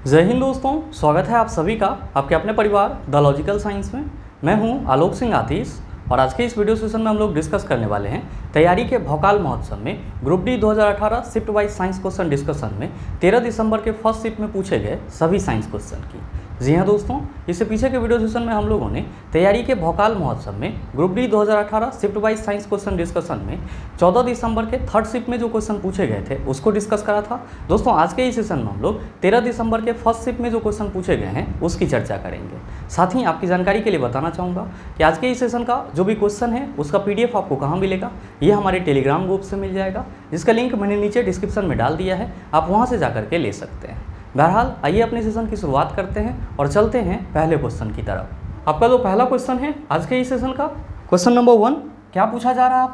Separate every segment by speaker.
Speaker 1: जय हिंद दोस्तों, स्वागत है आप सभी का आपके अपने परिवार द लॉजिकल साइंस में। मैं हूं आलोक सिंह आतिश और आज के इस वीडियो सेशन में हम लोग डिस्कस करने वाले हैं तैयारी के भोकाल महोत्सव में group D 2018 shift wise science question discussion में 13 दिसंबर के फर्स्ट शिफ्ट में पूछे गए सभी साइंस क्वेश्चन की। जी हाँ दोस्तों, इससे पीछे के वीडियो सेशन में हम लोगों ने तैयारी के भोकाल महोत्सव में group D 2018 shift wise science question discussion में 14 दिसंबर के थर्ड शिफ्ट में जो क्वेश्चन पूछे गए थे उसको डिस्कस करा था। दोस्तों आज के इस सेशन में हम लोग 13 दिसंबर के फर्स्ट शिफ्ट में जो क्वेश्चन पूछे गए हैं उसकी चर्चा करेंगे। साथ ही आपकी जानकारी के लिए बताना चाहूँगा कि आज के इस सेशन का जो भी क्वेश्चन है उसका PDF आपको कहाँ मिलेगा, ये हमारे टेलीग्राम ग्रुप से मिल जाएगा, जिसका लिंक मैंने नीचे डिस्क्रिप्शन में डाल दिया है, आप वहाँ से जाकर के ले सकते हैं। बहरहाल आइए अपने सेशन की शुरुआत करते हैं और चलते हैं पहले क्वेश्चन की तरफ। आपका जो पहला क्वेश्चन है आज के इस सेशन का, क्वेश्चन नंबर 1 क्या पूछा जा रहा है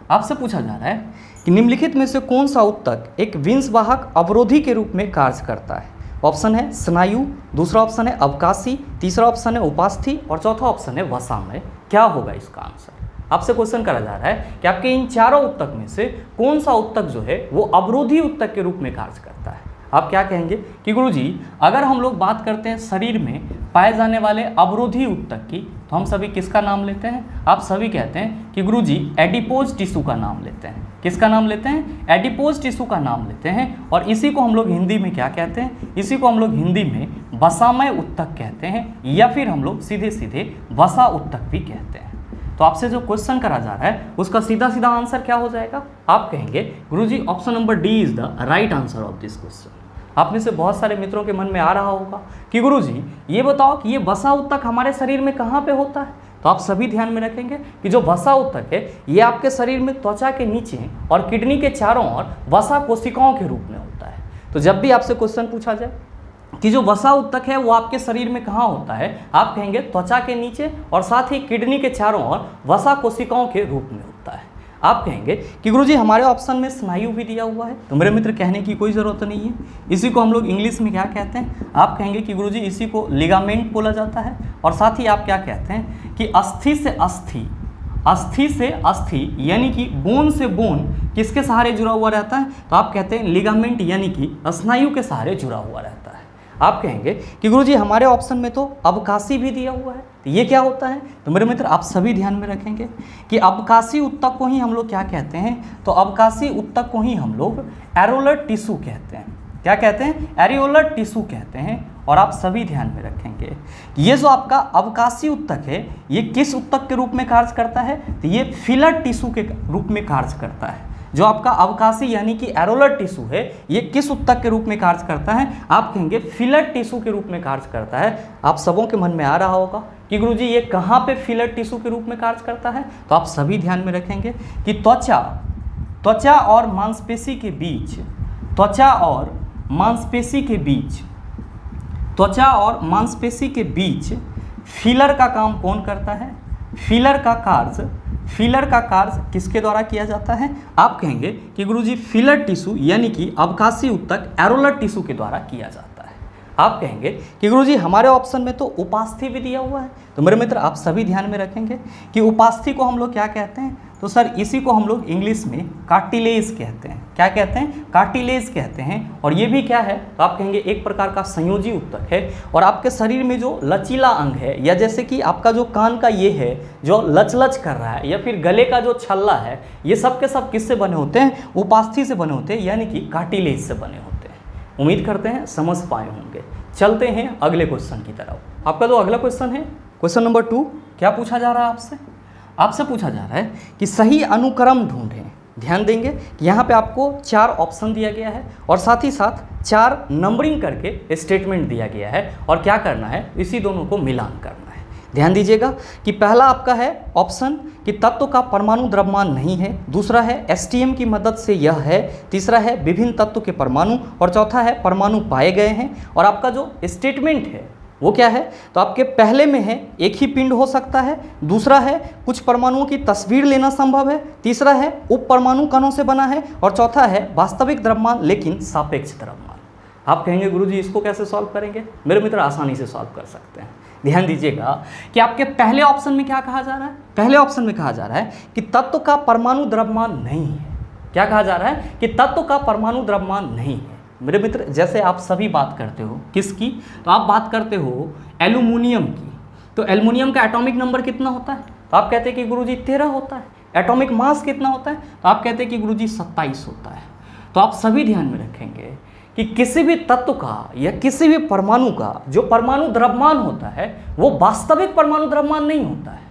Speaker 1: आपसे पूछा जा रहा है कि निम्नलिखित में से कौन सा उत्तक एक विंशवाहक अवरोधी के रूप में कार्य करता है। ऑप्शन है स्नायु, दूसरा ऑप्शन है अवकाशी, तीसरा ऑप्शन है उपास्थि और चौथा ऑप्शन है वसामय। क्या होगा इसका आंसर? आपसे क्वेश्चन करा जा रहा है कि आपके इन चारों उत्तक में से कौन सा उत्तक जो है वो अवरोधी उत्तक के रूप में कार्य करता है। आप क्या कहेंगे कि गुरुजी अगर हम लोग बात करते हैं शरीर में पाए जाने वाले अवरोधी उत्तक की तो हम सभी किसका नाम लेते हैं? आप सभी कहते हैं कि गुरुजी एडिपोज टिश्यू का नाम लेते हैं। किसका नाम लेते हैं? एडिपोज टिश्यू का नाम लेते हैं और इसी को हम लोग हिंदी में क्या कहते हैं? इसी को हम लोग हिंदी में वसामय उत्तक कहते हैं या फिर हम लोग सीधे सीधे वसा उत्तक भी कहते हैं। तो आपसे जो क्वेश्चन करा जा रहा है उसका सीधा सीधा आंसर क्या हो जाएगा? आप कहेंगे Guruji option number D is the right answer of this question. आप में से बहुत सारे मित्रों के मन में आ रहा होगा कि गुरुजी ये बताओ कि ये वसा उत्तक हमारे शरीर में कहाँ पे होता है। तो आप सभी ध्यान में रखेंगे कि जो वसा उत्तक है ये आपके शरीर में त्वचा के नीचे और किडनी के चारों ओर वसा कोशिकाओं के रूप में होता है। तो जब भी आपसे क्वेश्चन पूछा जाए कि जो वसा उत्तक है वो आपके शरीर में कहाँ होता है, आप कहेंगे त्वचा के नीचे और साथ ही किडनी के चारों ओर वसा कोशिकाओं के रूप में होता है। आप कहेंगे कि गुरुजी हमारे ऑप्शन में स्नायु भी दिया हुआ है। तो मेरे मित्र कहने की कोई ज़रूरत नहीं है, इसी को हम लोग इंग्लिश में क्या कहते हैं? आप कहेंगे कि गुरुजी इसी को लिगामेंट बोला जाता है। और साथ ही आप क्या कहते हैं कि अस्थि से अस्थि, अस्थि से अस्थि यानी कि बोन से बोन किसके सहारे जुड़ा हुआ रहता है? तो आप कहते हैं लिगामेंट यानी कि स्नायु के सहारे जुड़ा हुआ रहता है। आप कहेंगे कि गुरुजी हमारे ऑप्शन में तो अवकाशी भी दिया हुआ है, तो ये क्या होता है? तो मेरे मित्र आप सभी ध्यान में रखेंगे कि अवकाशी उत्तक को ही हम लोग क्या कहते हैं? तो अवकाशी उत्तक को ही हम लोग एरोलर टिश्यू कहते हैं। क्या कहते हैं? एरियोलर टिश्यू कहते हैं। और आप सभी ध्यान में रखेंगे ये जो आपका अवकाशी उत्तक है ये किस उत्तक के रूप में कार्य करता है? तो ये फिलर टिश्यू के रूप में कार्य करता है। जो आपका अवकाशी यानी कि एरोलर टिश्यू है ये किस उत्तक के रूप में कार्य करता है? आप कहेंगे फिलर टिश्यू के रूप में कार्य करता है। आप सबों के मन में आ रहा होगा कि गुरुजी ये कहाँ पे फिलर टिश्यू के रूप में कार्य करता है? तो आप सभी ध्यान में रखेंगे कि त्वचा और मांसपेशी के बीच, त्वचा और मांसपेशी के बीच फिलर का काम कौन करता है? फिलर का कार्य किसके द्वारा किया जाता है? आप कहेंगे कि गुरुजी फिलर टिश्यू यानी कि अवकाशी उत्तक एरोलर टिश्यू के द्वारा किया जाता है। आप कहेंगे कि गुरुजी हमारे ऑप्शन में तो उपास्थि भी दिया हुआ है। तो मेरे मित्र आप सभी ध्यान में रखेंगे कि उपास्थि को हम लोग क्या कहते हैं? तो सर इसी को हम लोग इंग्लिश में कार्टिलेज कहते हैं। क्या कहते हैं? कार्टिलेज कहते हैं। और ये भी क्या है? तो आप कहेंगे एक प्रकार का संयोजी उत्तक है। और आपके शरीर में जो लचीला अंग है या जैसे कि आपका जो कान का ये है जो लच कर रहा है या फिर गले का जो छल्ला है, ये सब के सब किससे बने होते हैं? उपास्थि से बने होते हैं यानी कि कार्टिलेज से बने होते हैं। उम्मीद करते हैं समझ पाए होंगे। चलते हैं अगले क्वेश्चन की तरफ। आपका जो अगला क्वेश्चन है क्वेश्चन नंबर 2 क्या पूछा जा रहा है आपसे पूछा जा रहा है कि सही अनुक्रम ढूंढें। ध्यान देंगे कि यहाँ पे आपको 4 ऑप्शन दिया गया है और साथ ही साथ 4 नंबरिंग करके स्टेटमेंट दिया गया है और क्या करना है? इसी दोनों को मिलान करना है। ध्यान दीजिएगा कि पहला आपका है ऑप्शन कि तत्व का परमाणु द्रव्यमान नहीं है, दूसरा है STM की मदद से यह है, तीसरा है विभिन्न तत्व के परमाणु और चौथा है परमाणु पाए गए हैं। और आपका जो स्टेटमेंट है वो क्या है? तो आपके पहले में है एक ही पिंड हो सकता है, दूसरा है कुछ परमाणुओं की तस्वीर लेना संभव है, तीसरा है उप परमाणु कणों से बना है और चौथा है वास्तविक द्रव्यमान लेकिन सापेक्ष द्रव्यमान। आप कहेंगे गुरुजी इसको कैसे सॉल्व करेंगे? मेरे मित्र आसानी से सॉल्व कर सकते हैं। ध्यान दीजिएगा कि आपके पहले ऑप्शन में क्या कहा जा रहा है? पहले ऑप्शन में कहा जा रहा है कि तत्व का परमाणु द्रव्यमान नहीं है। क्या कहा जा रहा है? कि तत्व का परमाणु द्रव्यमान नहीं है। मेरे मित्र जैसे आप सभी बात करते हो किसकी, तो आप बात करते हो एल्यूमिनियम की। तो एल्यूमिनियम का एटॉमिक नंबर कितना होता है, तो आप कहते हैं कि गुरुजी 13 होता है। एटॉमिक मास कितना होता है, तो आप कहते हैं कि गुरुजी 27 होता है। तो आप सभी ध्यान में रखेंगे कि किसी भी तत्व का या किसी भी परमाणु का जो परमाणु द्रव्यमान होता है वो वास्तविक परमाणु द्रव्यमान नहीं होता है।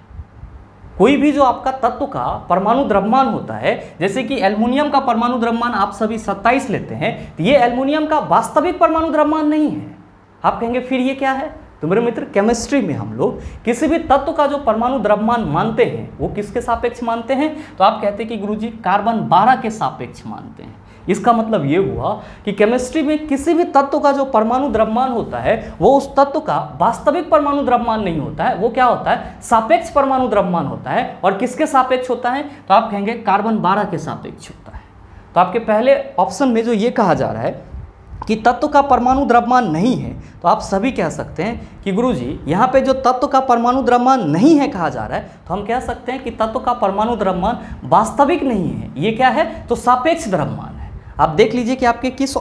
Speaker 1: कोई भी जो आपका तत्व का परमाणु द्रव्यमान होता है, जैसे कि एल्युमिनियम का परमाणु द्रव्यमान आप सभी 27 लेते हैं, तो ये एल्युमिनियम का वास्तविक परमाणु द्रव्यमान नहीं है। आप कहेंगे फिर ये क्या है, तो मेरे मित्र केमिस्ट्री में हम लोग किसी भी तत्व का जो परमाणु द्रव्यमान मानते हैं वो किसके सापेक्ष मानते हैं, तो आप कहते हैं कि गुरुजी कार्बन 12 के सापेक्ष मानते हैं। इसका मतलब ये हुआ कि केमिस्ट्री में किसी भी तत्व का जो परमाणु द्रव्यमान होता है वो उस तत्व का वास्तविक परमाणु द्रव्यमान नहीं होता है, वो क्या होता है, सापेक्ष परमाणु द्रव्यमान होता है। और किसके सापेक्ष होता है, तो आप कहेंगे कार्बन 12 के सापेक्ष होता है। तो आपके पहले ऑप्शन में जो ये कहा जा रहा है कि तत्व का परमाणु द्रव्यमान नहीं है, तो आप सभी कह सकते हैं कि गुरुजी यहाँ पे जो तत्व का परमाणु द्रव्यमान नहीं है कहा जा रहा है, तो हम कह सकते हैं कि तत्व का परमाणु द्रव्यमान वास्तविक नहीं है, ये क्या है, तो सापेक्ष द्रव्यमान है। आप देख लीजिए कि आपके किस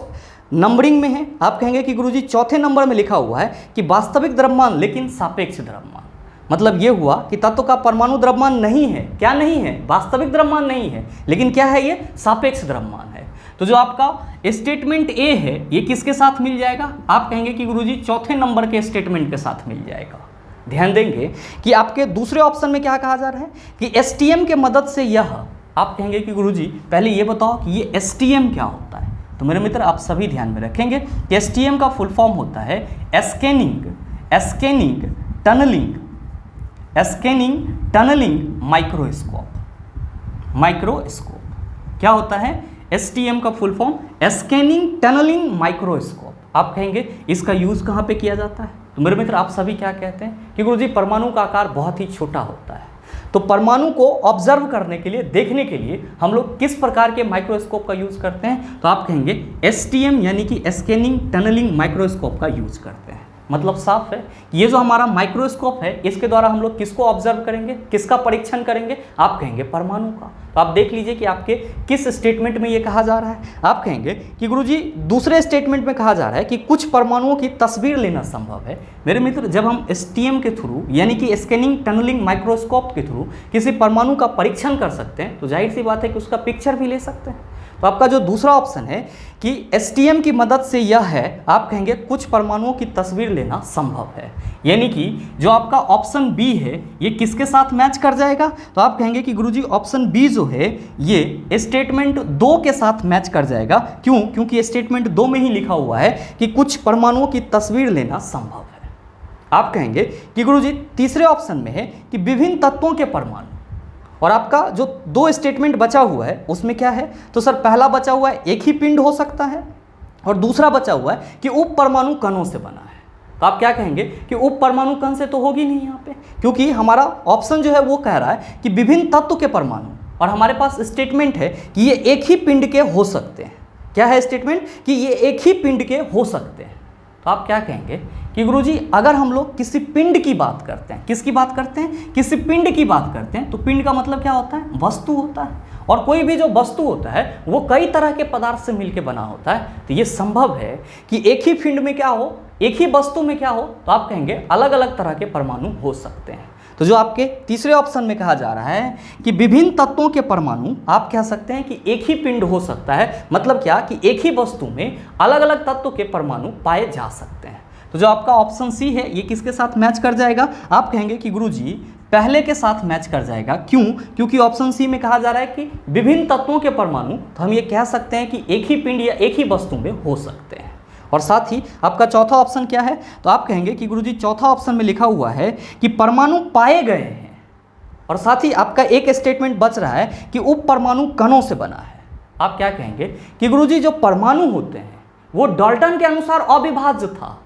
Speaker 1: नंबरिंग में है। आप कहेंगे कि गुरुजी चौथे नंबर में लिखा हुआ है कि वास्तविक द्रव्यमान लेकिन सापेक्ष द्रव्यमान। मतलब ये हुआ कि तत्व का परमाणु द्रव्यमान नहीं है, क्या नहीं है, वास्तविक द्रव्यमान नहीं है, लेकिन क्या है, ये सापेक्ष द्रव्यमान है। तो जो आपका स्टेटमेंट ए है ये किसके साथ मिल जाएगा, आप कहेंगे कि गुरुजी चौथे नंबर के स्टेटमेंट के साथ मिल जाएगा। ध्यान देंगे कि आपके दूसरे ऑप्शन में क्या कहा जा रहा है कि एसटीएम के मदद से यह, आप कहेंगे कि गुरुजी पहले ये बताओ कि ये एसटीएम क्या होता है। तो मेरे मित्र आप सभी ध्यान में रखेंगे कि एसटीएम का फुल फॉर्म होता है स्कैनिंग टनलिंग माइक्रोस्कोप। क्या होता है एसटीएम का full form, scanning tunnelling microscope. आप कहेंगे इसका यूज कहाँ पे किया जाता है, तो मेरे मित्र आप सभी क्या कहते हैं कि गुरुजी परमाणु का आकार बहुत ही छोटा होता है, तो परमाणु को ऑब्जर्व करने के लिए, देखने के लिए हम लोग किस प्रकार के माइक्रोस्कोप का यूज करते हैं, तो आप कहेंगे एसटीएम यानी कि स्कैनिंग टनलिंग माइक्रोस्कोप का यूज करते हैं। मतलब साफ है कि ये जो हमारा माइक्रोस्कोप है इसके द्वारा हम लोग किसको ऑब्जर्व करेंगे, किसका परीक्षण करेंगे, आप कहेंगे परमाणु का। तो आप देख लीजिए कि आपके किस स्टेटमेंट में ये कहा जा रहा है। आप कहेंगे कि गुरुजी दूसरे स्टेटमेंट में कहा जा रहा है कि कुछ परमाणुओं की तस्वीर लेना संभव है। मेरे मित्र जब हम एसटीएम के थ्रू यानी कि स्कैनिंग टनलिंग माइक्रोस्कोप के थ्रू किसी परमाणु का परीक्षण कर सकते हैं, तो जाहिर सी बात है कि उसका पिक्चर भी ले सकते हैं। तो आपका जो दूसरा ऑप्शन है कि एसटीएम की मदद से यह है, आप कहेंगे कुछ परमाणुओं की तस्वीर लेना संभव है, यानी कि जो आपका ऑप्शन बी है ये किसके साथ मैच कर जाएगा, तो आप कहेंगे कि गुरुजी ऑप्शन बी जो है ये स्टेटमेंट 2 के साथ मैच कर जाएगा। क्यों, क्योंकि स्टेटमेंट 2 में ही लिखा हुआ है कि कुछ परमाणुओं की तस्वीर लेना संभव है। आप कहेंगे कि गुरुजी तीसरे ऑप्शन में है कि विभिन्न तत्वों के परमाणु, और आपका जो 2 स्टेटमेंट बचा हुआ है उसमें क्या है, तो सर पहला बचा हुआ है एक ही पिंड हो सकता है और दूसरा बचा हुआ है कि उप परमाणु कणों से बना है। तो आप क्या कहेंगे कि उप परमाणु कण से तो होगी नहीं यहाँ पे, क्योंकि हमारा ऑप्शन जो है वो कह रहा है कि विभिन्न तत्व के परमाणु, और हमारे पास स्टेटमेंट है कि ये एक ही पिंड के हो सकते हैं। क्या है स्टेटमेंट, कि ये एक ही पिंड के हो सकते हैं। तो आप क्या कहेंगे कि गुरुजी अगर हम लोग किसी पिंड की बात करते हैं, किसकी बात करते हैं, किसी पिंड की बात करते हैं, तो पिंड का मतलब क्या होता है, वस्तु होता है। और कोई भी जो वस्तु होता है वो कई तरह के पदार्थ से मिलकर बना होता है। तो ये संभव है कि एक ही पिंड में क्या हो, एक ही वस्तु में क्या हो, तो आप कहेंगे अलग अलग तरह के परमाणु हो सकते हैं। तो जो आपके तीसरे ऑप्शन में कहा जा रहा है कि विभिन्न तत्वों के परमाणु, आप कह सकते हैं कि एक ही पिंड हो सकता है। मतलब क्या कि एक ही वस्तु में अलग अलग तत्व के परमाणु पाए जा सकते हैं। तो जो आपका ऑप्शन सी है ये किसके साथ मैच कर जाएगा, आप कहेंगे कि गुरुजी पहले के साथ मैच कर जाएगा। क्यों, क्योंकि ऑप्शन सी में कहा जा रहा है कि विभिन्न तत्वों के परमाणु, तो हम ये कह सकते हैं कि एक ही पिंड या एक ही वस्तु में हो सकते हैं। और साथ ही आपका चौथा ऑप्शन क्या है, तो आप कहेंगे कि गुरुजी चौथा ऑप्शन में लिखा हुआ है कि परमाणु पाए गए हैं, और साथ ही आपका एक स्टेटमेंट बच रहा है कि उप परमाणु कणों से बना है। आप क्या कहेंगे कि गुरुजी जो परमाणु होते हैं वो डाल्टन के अनुसार अविभाज्य था,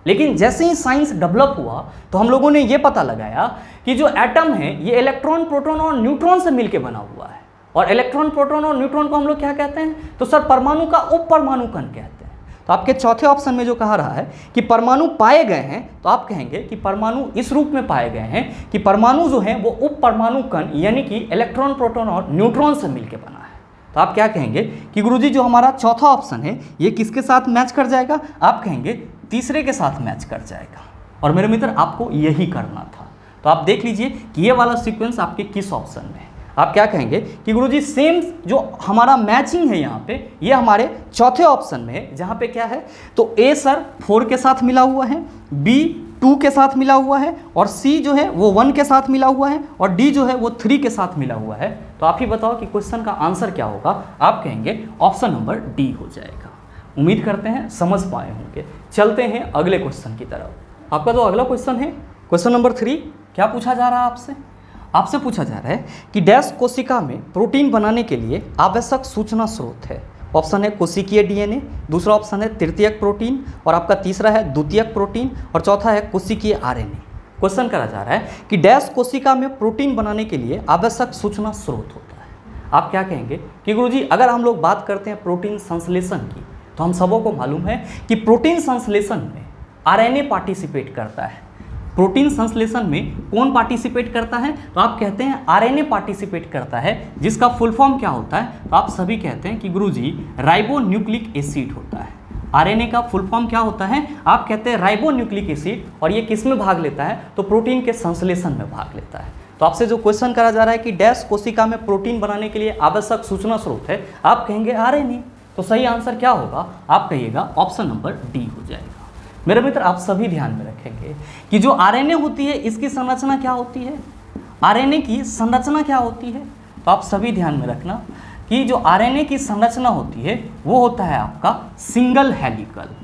Speaker 1: लेकिन जैसे ही साइंस डेवलप हुआ तो हम लोगों ने ये पता लगाया कि जो एटम है ये इलेक्ट्रॉन, प्रोटॉन और न्यूट्रॉन से मिलकर बना हुआ है। और इलेक्ट्रॉन, प्रोटॉन और न्यूट्रॉन को हम लोग क्या कहते हैं, तो सर परमाणु का उप परमाणु कण कहते हैं। तो आपके चौथे ऑप्शन में जो कहा रहा है कि परमाणु पाए गए हैं, तो आप कहेंगे कि परमाणु इस रूप में पाए गए हैं कि परमाणु जो है वो उप परमाणु कण यानी कि इलेक्ट्रॉन, प्रोटॉन और न्यूट्रॉन से मिलकर बना है। तो आप क्या कहेंगे कि गुरुजी जो हमारा चौथा ऑप्शन है ये किसके साथ मैच कर जाएगा? आप कहेंगे तीसरे के साथ मैच कर जाएगा। और मेरे मित्र आपको यही करना था। तो आप देख लीजिए कि ये वाला सीक्वेंस आपके किस ऑप्शन में है। आप क्या कहेंगे कि गुरुजी सेम जो हमारा मैचिंग है यहाँ पे ये हमारे चौथे ऑप्शन में है, जहाँ पे क्या है तो ए सर 4 के साथ मिला हुआ है, बी 2 के साथ मिला हुआ है, और सी जो है वो 1 के साथ मिला हुआ है, और डी जो है वो 3 के साथ मिला हुआ है। तो आप ही बताओ कि क्वेश्चन का आंसर क्या होगा? आप कहेंगे ऑप्शन नंबर डी हो जाएगा। उम्मीद करते हैं समझ पाए होंगे। चलते हैं अगले क्वेश्चन की तरफ। आपका जो अगला क्वेश्चन है क्वेश्चन नंबर 3, क्या पूछा जा रहा है आपसे? आपसे पूछा जा रहा है कि डैश कोशिका में प्रोटीन बनाने के लिए आवश्यक सूचना स्रोत है। ऑप्शन है कोशिकीय डीएनए, दूसरा ऑप्शन है तृतीयक प्रोटीन, और आपका तीसरा है द्वितीयक प्रोटीन, और चौथा है कोशिकीय आरएनए। क्वेश्चन करा जा रहा है कि डैश कोशिका में प्रोटीन बनाने के लिए आवश्यक सूचना स्रोत होता है। आप क्या कहेंगे कि गुरुजी अगर हम लोग बात करते हैं प्रोटीन संश्लेषण की, तो हम सबों को मालूम है कि प्रोटीन संश्लेषण में आरएनए पार्टिसिपेट करता है। प्रोटीन संश्लेषण में कौन पार्टिसिपेट करता है? तो आप कहते हैं आरएनए पार्टिसिपेट करता है, जिसका फुल फॉर्म क्या होता है? तो आप सभी कहते हैं कि गुरुजी राइबोन्यूक्लिक एसिड होता है। आरएनए का फुल फॉर्म क्या होता है? आप कहते हैं राइबोन्यूक्लिक एसिड, और ये किस में भाग लेता है? तो प्रोटीन के संश्लेषण में भाग लेता है। तो आपसे जो क्वेश्चन करा जा रहा है कि डैश कोशिका में प्रोटीन बनाने के लिए आवश्यक सूचना स्रोत है, आप कहेंगे आरएनए। तो सही आंसर क्या होगा? आप कहिएगा ऑप्शन नंबर डी हो जाएगा। मेरे मित्र आप सभी ध्यान में रखेंगे कि जो आरएनए होती है इसकी संरचना क्या होती है? आरएनए की संरचना क्या होती है? तो आप सभी ध्यान में रखना कि जो आरएनए की संरचना होती है वो होता है आपका सिंगल हेलिकल।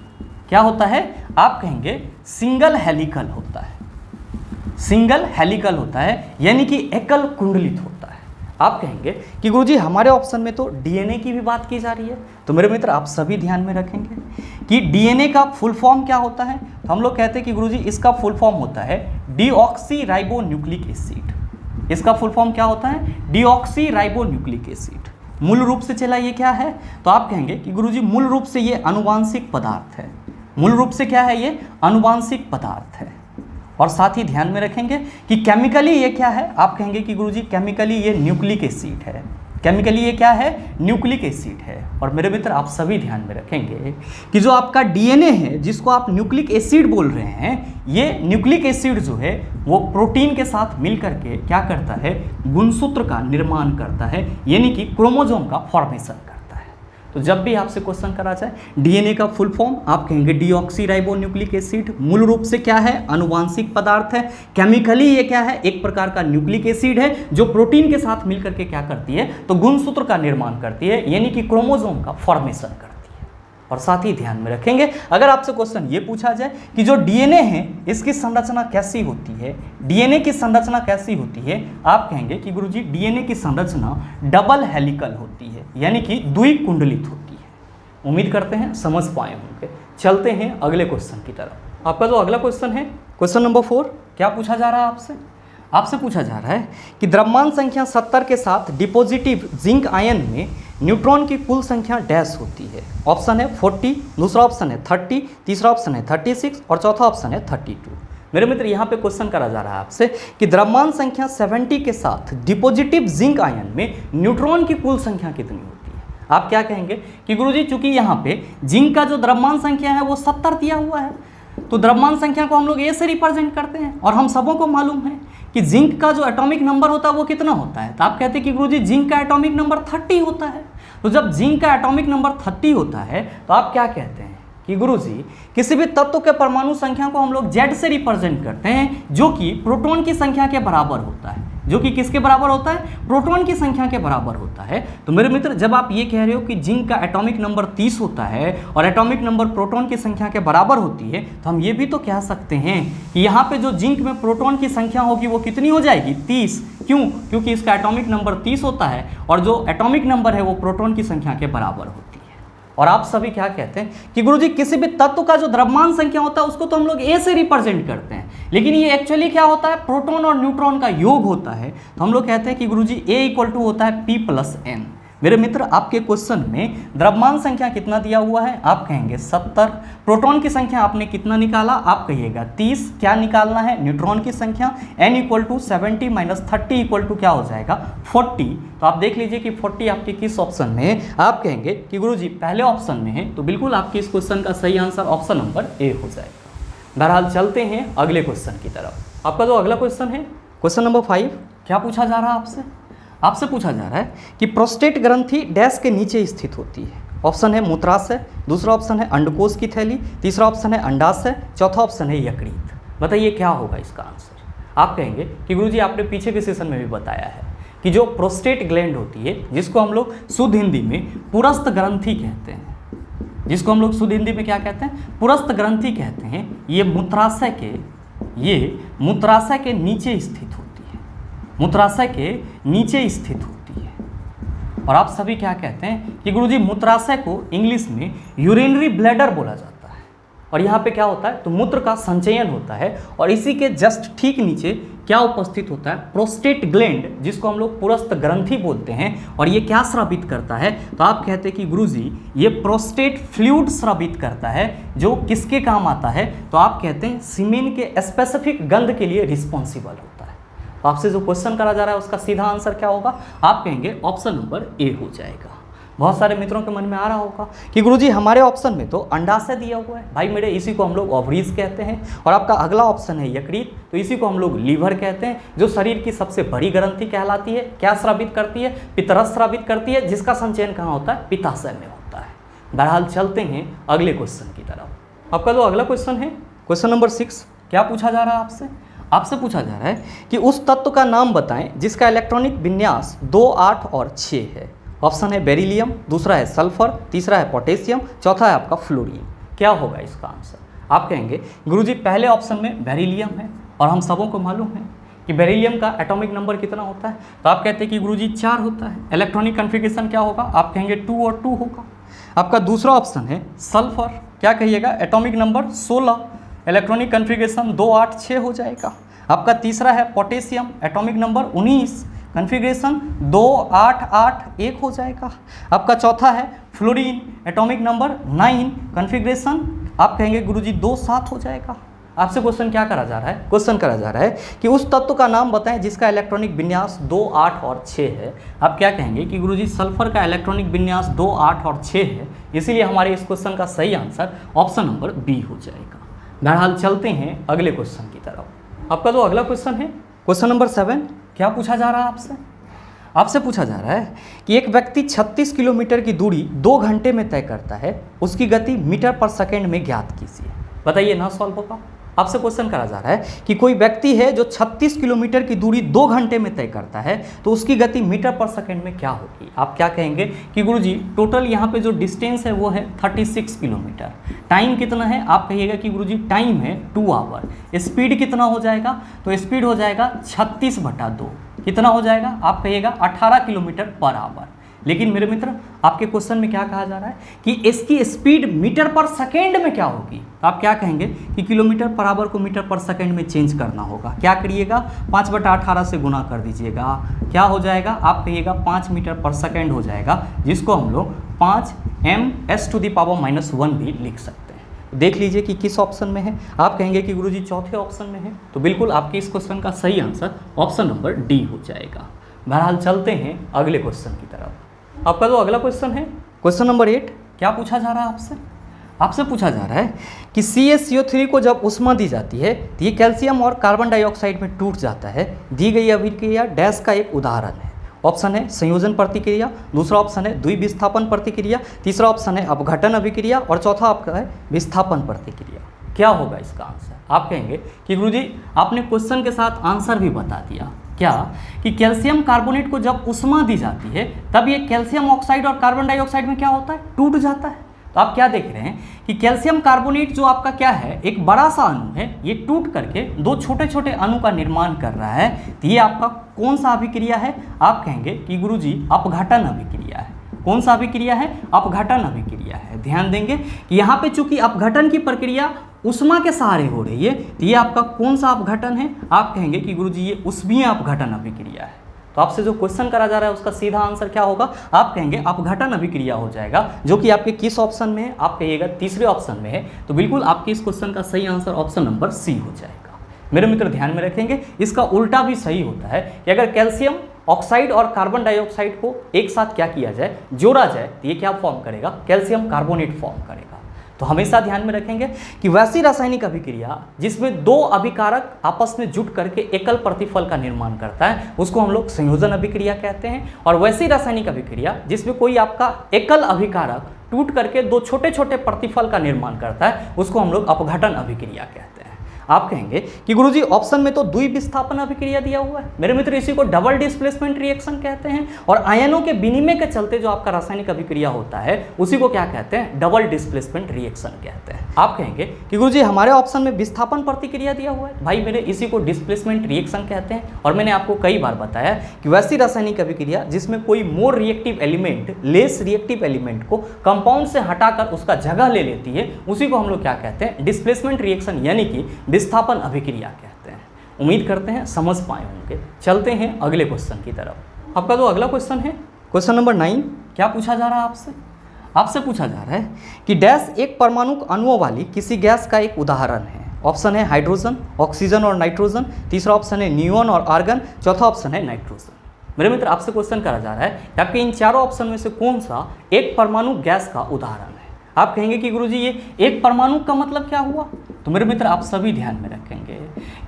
Speaker 1: क्या होता है? आप कहेंगे सिंगल हेलिकल होता है। सिंगल हेलिकल होता है, यानी कि एकल कुंडलित होता है। आप कहेंगे कि गुरुजी हमारे ऑप्शन में तो डीएनए की भी बात की जा रही है। तो मेरे मित्र आप सभी ध्यान में रखेंगे कि डीएनए का फुल फॉर्म क्या होता है? तो हम लोग कहते हैं कि गुरुजी इसका फुल फॉर्म होता है डीऑक्सीराइबोन्यूक्लिक एसिड। इसका फुल फॉर्म क्या होता है? Deoxyribonucleic acid. मूल रूप से चला ये क्या है? तो आप कहेंगे कि गुरुजी मूल रूप से ये अनुवांशिक पदार्थ है। मूल रूप से क्या है? ये अनुवांशिक पदार्थ है। और साथ ही ध्यान में रखेंगे कि केमिकली ये क्या है? आप कहेंगे कि गुरुजी केमिकली ये न्यूक्लिक एसिड है। केमिकली ये क्या है? न्यूक्लिक एसिड है। और मेरे मित्र आप सभी ध्यान में रखेंगे कि जो आपका डीएनए है जिसको आप न्यूक्लिक एसिड बोल रहे हैं, ये न्यूक्लिक एसिड जो है वो प्रोटीन के साथ मिल करके क्या करता है? गुणसूत्र का निर्माण करता है, यानी कि क्रोमोसोम का फॉर्मेशन करता है। तो जब भी आपसे क्वेश्चन करा जाए डीएनए का फुल फॉर्म, आप कहेंगे डीऑक्सीराइबोन्यूक्लिक एसिड। मूल रूप से क्या है? अनुवांशिक पदार्थ है। केमिकली ये क्या है? एक प्रकार का न्यूक्लिक एसिड है जो प्रोटीन के साथ मिलकर के क्या करती है? तो गुणसूत्र का निर्माण करती है, यानी कि क्रोमोसोम का फॉर्मेशन करती है। और साथ ही ध्यान में रखेंगे अगर आपसे क्वेश्चन ये पूछा जाए कि जो डीएनए है इसकी संरचना कैसी होती है? डीएनए की संरचना कैसी होती है? आप कहेंगे कि गुरुजी डीएनए की संरचना डबल हेलिकल होती है, यानी कि द्विकुंडलित होती है। उम्मीद करते हैं समझ पाए होंगे। चलते हैं अगले क्वेश्चन की तरफ। आपका जो अगला क्वेश्चन है क्वेश्चन नंबर 4, क्या पूछा जा रहा है आपसे? आपसे पूछा जा रहा है कि द्रव्यमान संख्या 70 के साथ डिपॉजिटिव जिंक आयन में न्यूट्रॉन की कुल संख्या डैश होती है। ऑप्शन है 40, दूसरा ऑप्शन है 30, तीसरा ऑप्शन है 36, और चौथा ऑप्शन है 32। मेरे मित्र यहाँ पे क्वेश्चन करा जा रहा है आपसे कि द्रव्यमान संख्या 70 के साथ डिपॉजिटिव जिंक आयन में न्यूट्रॉन की कुल संख्या कितनी होती है? आप क्या कहेंगे कि गुरुजी चूंकि यहाँ पे जिंक का जो द्रव्यमान संख्या है वो 70 दिया हुआ है, तो द्रव्यमान संख्या को हम लोग ए से रिप्रेजेंट करते हैं। और हम सबों को मालूम है कि जिंक का जो एटॉमिक नंबर होता है वो कितना होता है? तो आप कहते हैं कि गुरुजी जिंक का एटॉमिक नंबर 30 होता है। तो जब जिंक का एटॉमिक नंबर 30 होता है तो आप क्या कहते हैं कि गुरुजी किसी भी तत्व के परमाणु संख्या को हम लोग Z से रिप्रेजेंट करते हैं, जो कि प्रोटॉन की संख्या के बराबर होता है। जो कि किसके बराबर होता है? प्रोटॉन की संख्या के बराबर होता है। तो मेरे मित्र जब आप ये कह रहे हो कि जिंक का एटॉमिक नंबर 30 होता है और एटॉमिक नंबर प्रोटॉन की संख्या के बराबर होती है, तो हम ये भी तो कह सकते हैं कि यहाँ पे जो जिंक में प्रोटॉन की संख्या होगी वो कितनी हो जाएगी? 30। क्यों? क्योंकि इसका एटॉमिक नंबर 30 होता है और जो एटॉमिक नंबर है वो प्रोटॉन की संख्या के बराबर होती है। और आप सभी क्या कहते हैं कि गुरुजी किसी भी तत्व का जो द्रव्यमान संख्या होता है उसको तो हम लोग ए से रिप्रेजेंट करते हैं, लेकिन ये एक्चुअली क्या होता है? प्रोटॉन और न्यूट्रॉन का योग होता है। तो हम लोग कहते हैं कि गुरुजी ए इक्वल टू होता है P + N। मेरे मित्र आपके क्वेश्चन में द्रव्यमान संख्या कितना दिया हुआ है, आप कहेंगे 70। प्रोटॉन की संख्या आपने कितना निकाला, आप कहिएगा 30। क्या निकालना है, न्यूट्रॉन की संख्या। n equal to 70 minus 30 equal to क्या हो जाएगा 40। तो आप देख लीजिए कि 40 आपके किस ऑप्शन में है, आप कहेंगे कि गुरुजी पहले ऑप्शन में है, तो बिल्कुल आपके इस क्वेश्चन का सही आंसर ऑप्शन नंबर ए हो जाएगा। बहरहाल चलते हैं अगले क्वेश्चन की तरफ। आपका जो अगला क्वेश्चन है क्वेश्चन नंबर 5, क्या पूछा जा रहा है आपसे पूछा जा रहा है कि प्रोस्टेट ग्रंथि डैश के नीचे स्थित होती है। ऑप्शन है मूत्राशय, दूसरा ऑप्शन है अंडकोश की थैली, तीसरा ऑप्शन है अंडाशय, चौथा ऑप्शन है यकृत। बताइए क्या होगा इसका आंसर। आप कहेंगे कि गुरुजी आपने पीछे के सेशन में भी बताया है कि जो प्रोस्टेट ग्लैंड होती है, जिसको हम लोग शुद्ध हिंदी में पुरस्थ ग्रंथि कहते हैं, जिसको हम लोग शुद्ध हिंदी में क्या कहते हैं, पुरस्थ ग्रंथि कहते हैं, ये मूत्राशय के नीचे स्थित होती है, मूत्राशय के नीचे स्थित होती है। और आप सभी क्या कहते हैं कि गुरुजी मूत्राशय को इंग्लिश में यूरिनरी ब्लैडर बोला जाता है। और यहाँ पे क्या होता है, तो मूत्र का संचयन होता है, और इसी के जस्ट ठीक नीचे क्या उपस्थित होता है, प्रोस्टेट ग्लैंड, जिसको हम लोग पुरस्थ ग्रंथि बोलते हैं। और ये क्या स्रावित करता है, तो आप कहते हैं कि गुरुजी ये प्रोस्टेट फ्लूइड स्रावित करता है, जो किसके काम आता है, तो आप कहते हैं सीमेन के स्पेसिफिक गंध के लिए रिस्पॉन्सिबल होता है। तो आपसे जो क्वेश्चन करा जा रहा है उसका सीधा आंसर क्या होगा, आप कहेंगे ऑप्शन नंबर ए हो जाएगा। बहुत सारे मित्रों के मन में आ रहा होगा कि गुरुजी हमारे ऑप्शन में तो अंडाशय दिया हुआ है, भाई मेरे इसी को हम लोग ओवरीज कहते हैं, और आपका अगला ऑप्शन है यकृत, तो इसी को हम लोग लीवर कहते हैं, जो शरीर की सबसे बड़ी ग्रंथि कहलाती है। क्या स्रावित करती है, पित्तरस स्रावित करती है, जिसका संचयन कहाँ होता है, पित्ताशय में होता है। बहरहाल चलते हैं अगले क्वेश्चन की तरफ। आपका जो अगला क्वेश्चन है क्वेश्चन नंबर 6, क्या पूछा जा रहा है आपसे पूछा जा रहा है कि उस तत्व का नाम बताएं जिसका इलेक्ट्रॉनिक विन्यास 2, 8 और 6 है। ऑप्शन है बेरिलियम, दूसरा है सल्फर, तीसरा है पोटेशियम, चौथा है आपका फ्लोरीन। क्या होगा इसका आंसर। आप कहेंगे गुरुजी पहले ऑप्शन में बेरिलियम है, और हम सबों को मालूम है कि बेरिलियम का एटॉमिक नंबर कितना होता है, तो आप कहते हैं कि गुरुजी 4 होता है। इलेक्ट्रॉनिक कन्फिगरेशन क्या होगा, आप कहेंगे 2 और 2 होगा। आपका दूसरा ऑप्शन है सल्फर, क्या कहिएगा, एटॉमिक नंबर 16, इलेक्ट्रॉनिक कन्फिगरेशन 2, 8, 6 हो जाएगा। आपका तीसरा है पोटेशियम, एटॉमिक नंबर 19, कन्फिगरेशन 2, 8, 8, 1 हो जाएगा। आपका चौथा है फ्लोरीन, एटॉमिक नंबर 9, कन्फिगरेशन आप कहेंगे गुरुजी 2, 7 हो जाएगा। आपसे क्वेश्चन क्या करा जा रहा है, क्वेश्चन करा जा रहा है कि उस तत्व का नाम बताएं जिसका इलेक्ट्रॉनिक विन्यास 2, 8 और 6 है। आप क्या कहेंगे कि गुरुजी सल्फर का इलेक्ट्रॉनिक विन्यास 2, 8 और 6 है, इसीलिए हमारे इस क्वेश्चन का सही आंसर ऑप्शन नंबर बी हो जाएगा। बहरहाल चलते हैं अगले क्वेश्चन की तरफ। आपका जो अगला क्वेश्चन है क्वेश्चन नंबर 7, क्या पूछा जा रहा है आपसे पूछा जा रहा है कि एक व्यक्ति 36 किलोमीटर की दूरी 2 घंटे में तय करता है, उसकी गति मीटर पर सेकेंड में ज्ञात कीजिए। बताइए ना सॉल्व होगा। आपसे क्वेश्चन करा जा रहा है कि कोई व्यक्ति है जो 36 किलोमीटर की दूरी 2 घंटे में तय करता है, तो उसकी गति मीटर पर सेकेंड में क्या होगी। आप क्या कहेंगे कि गुरुजी टोटल यहाँ पे जो डिस्टेंस है वो है 36 किलोमीटर। टाइम कितना है, आप कहिएगा कि गुरुजी टाइम है 2 आवर। स्पीड कितना हो जाएगा, तो स्पीड हो जाएगा 36/2। कितना हो जाएगा, आप कहिएगा 18 किलोमीटर पर आवर। लेकिन मेरे मित्र आपके क्वेश्चन में क्या कहा जा रहा है कि इसकी स्पीड मीटर पर सेकेंड में क्या होगी। तो आप क्या कहेंगे कि किलोमीटर पर आवर को मीटर पर सेकेंड में चेंज करना होगा। क्या करिएगा, 5/18 से गुना कर दीजिएगा, क्या हो जाएगा, आप कहिएगा 5 मीटर पर सेकेंड हो जाएगा, जिसको हम लोग 5 ms⁻⁻1 भी लिख सकते हैं। देख लीजिए कि किस ऑप्शन में है। आप कहेंगे कि गुरुजी चौथे ऑप्शन में है, तो बिल्कुल आपके इस क्वेश्चन का सही आंसर ऑप्शन नंबर डी हो जाएगा। बहरहाल चलते हैं अगले क्वेश्चन की तरफ। आपका जो अगला क्वेश्चन है क्वेश्चन नंबर 8, क्या पूछा जा रहा है आपसे पूछा जा रहा है कि CaCO3 को जब उष्मा दी जाती है तो ये कैल्शियम और कार्बन डाइऑक्साइड में टूट जाता है। दी गई अभिक्रिया डैश का एक उदाहरण है। ऑप्शन है संयोजन प्रतिक्रिया, दूसरा ऑप्शन है द्विविस्थापन प्रतिक्रिया, तीसरा ऑप्शन है अपघटन अभिक्रिया, और चौथा आपका है विस्थापन प्रतिक्रिया। क्या होगा इसका आंसर। आप कहेंगे कि गुरुजी आपने क्वेश्चन के साथ आंसर भी बता दिया। क्या कि कैल्शियम कार्बोनेट को जब उष्मा दी जाती है तब ये कैल्शियम ऑक्साइड और कार्बन डाइऑक्साइड में क्या होता है, टूट जाता है। तो आप क्या देख रहे हैं कि कैल्शियम कार्बोनेट जो आपका क्या है, एक बड़ा सा अणु है, ये टूट करके 2 छोटे छोटे अणु का निर्माण कर रहा है। तो ये आपका कौन सा अभिक्रिया है, आप कहेंगे कि गुरुजी अपघटन अभिक्रिया है। कौन सा अभिक्रिया है, अपघटन अभिक्रिया है। ध्यान देंगे कि यहाँ पे चूंकि अपघटन की प्रक्रिया उष्मा के सहारे हो रही है, तो ये आपका कौन सा अपघटन है, आप कहेंगे कि गुरुजी ये उष्मीय अपघटन अभिक्रिया है। तो तो आपसे जो क्वेश्चन करा जा रहा है उसका सीधा आंसर क्या होगा, आप कहेंगे अपघटन अभिक्रिया हो जाएगा, जो कि आपके किस ऑप्शन में है, आप कहिएगा तीसरे ऑप्शन में है। तो बिल्कुल आपके इस क्वेश्चन का सही आंसर ऑप्शन नंबर सी हो जाएगा। मेरे मित्र ध्यान में रखेंगे, इसका उल्टा भी सही होता है कि अगर कैल्शियम ऑक्साइड और कार्बन डाइऑक्साइड को एक साथ क्या किया जाए, जोड़ा जाए, तो ये क्या फॉर्म करेगा, कैल्शियम कार्बोनेट फॉर्म करेगा। तो हमेशा ध्यान में रखेंगे कि वैसी रासायनिक अभिक्रिया जिसमें दो अभिकारक आपस में जुट करके एकल प्रतिफल का निर्माण करता है उसको हम लोग संयोजन अभिक्रिया कहते हैं, और वैसी रासायनिक अभिक्रिया जिसमें कोई आपका एकल अभिकारक टूट करके दो छोटे छोटे प्रतिफल का निर्माण करता है उसको हम लोग अपघटन अभिक्रिया कहते हैं। आप कहेंगे कि गुरुजी ऑप्शन में तो द्विविस्थापन अभिक्रिया दिया हुआ है। मेरे मित्र इसी को डबल डिस्प्लेसमेंट रिएक्शन कहते हैं, और आयनों के विनिमय के चलते जो आपका रासायनिक अभिक्रिया होता है उसी को क्या कहते हैं, डबल डिस्प्लेसमेंट रिएक्शन कहते हैं। आप कहेंगे कि गुरुजी हमारे ऑप्शन में विस्थापन प्रतिक्रिया दिया हुआ है। भाई मेरे इसी को डिस्प्लेसमेंट रिएक्शन कहते हैं, और मैंने आपको कई बार बताया कि वैसी रासायनिक अभिक्रिया जिसमें कोई more reactive element less reactive element को कंपाउंड से हटाकर उसका जगह ले लेती है उसी को हम लोग क्या कहते हैं, डिस्प्लेसमेंट रिएक्शन यानी कि विस्थापन अभिक्रिया कहते हैं। उम्मीद करते हैं समझ पाए होंगे। चलते हैं अगले क्वेश्चन की तरफ। आपका जो अगला क्वेश्चन है, क्वेश्चन नंबर 9, क्या पूछा जा रहा है आपसे पूछा जा रहा है कि डैश एक परमाणु अणुओं वाली किसी गैस का एक उदाहरण है। ऑप्शन है हाइड्रोजन, ऑक्सीजन और नाइट्रोजन, तीसरा ऑप्शन है नियोन और आर्गन, चौथा ऑप्शन है नाइट्रोजन। मेरे मित्र आपसे क्वेश्चन करा जा रहा है कि आपके इन चारों ऑप्शन में से कौन सा एक परमाणु गैस का उदाहरण है। आप कहेंगे कि गुरुजी ये एक परमाणु का मतलब क्या हुआ, तो मेरे मित्र आप सभी ध्यान में रखेंगे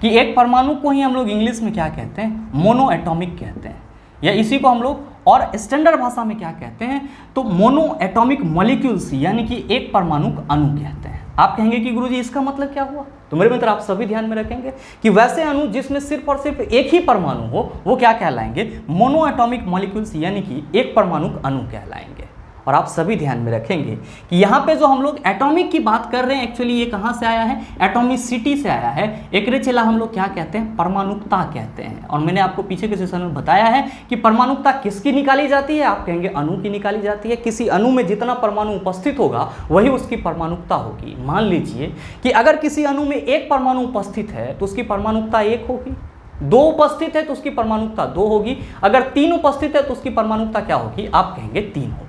Speaker 1: कि एक परमाणु को ही हम लोग इंग्लिश में क्या कहते हैं, मोनो एटॉमिक कहते हैं, या इसी को हम लोग और स्टैंडर्ड भाषा में क्या कहते हैं, तो मोनो एटॉमिक मॉलिक्यूल्स यानी कि एक परमाणु अणु कहते हैं। आप कहेंगे कि गुरुजी इसका मतलब क्या हुआ, तो मेरे मित्र आप सभी ध्यान में रखेंगे कि वैसे अणु जिसमें सिर्फ और सिर्फ एक ही परमाणु हो वो क्या कहलाएंगे, मोनो एटॉमिक मॉलिक्यूल्स यानी कि एक परमाणु अणु कहलाएंगे। और आप सभी ध्यान में रखेंगे कि यहाँ पे जो हम लोग एटॉमिक की बात कर रहे हैं एक्चुअली ये कहाँ से आया है, एटॉमिसिटी से आया है। एक चला हम लोग क्या कहते हैं, परमाणुकता कहते हैं। और मैंने आपको पीछे के सेशन में बताया है कि परमाणुकता किसकी निकाली जाती है, आप कहेंगे अणु की निकाली जाती है। किसी अणु में जितना परमाणु उपस्थित होगा वही उसकी परमाणुकता होगी। मान लीजिए कि अगर किसी अणु में एक परमाणु उपस्थित है तो उसकी परमाणुकता 1 होगी, 2 उपस्थित है तो उसकी परमाणुकता 2 होगी, अगर 3 उपस्थित है तो उसकी परमाणुकता क्या होगी, आप कहेंगे 3 होगी।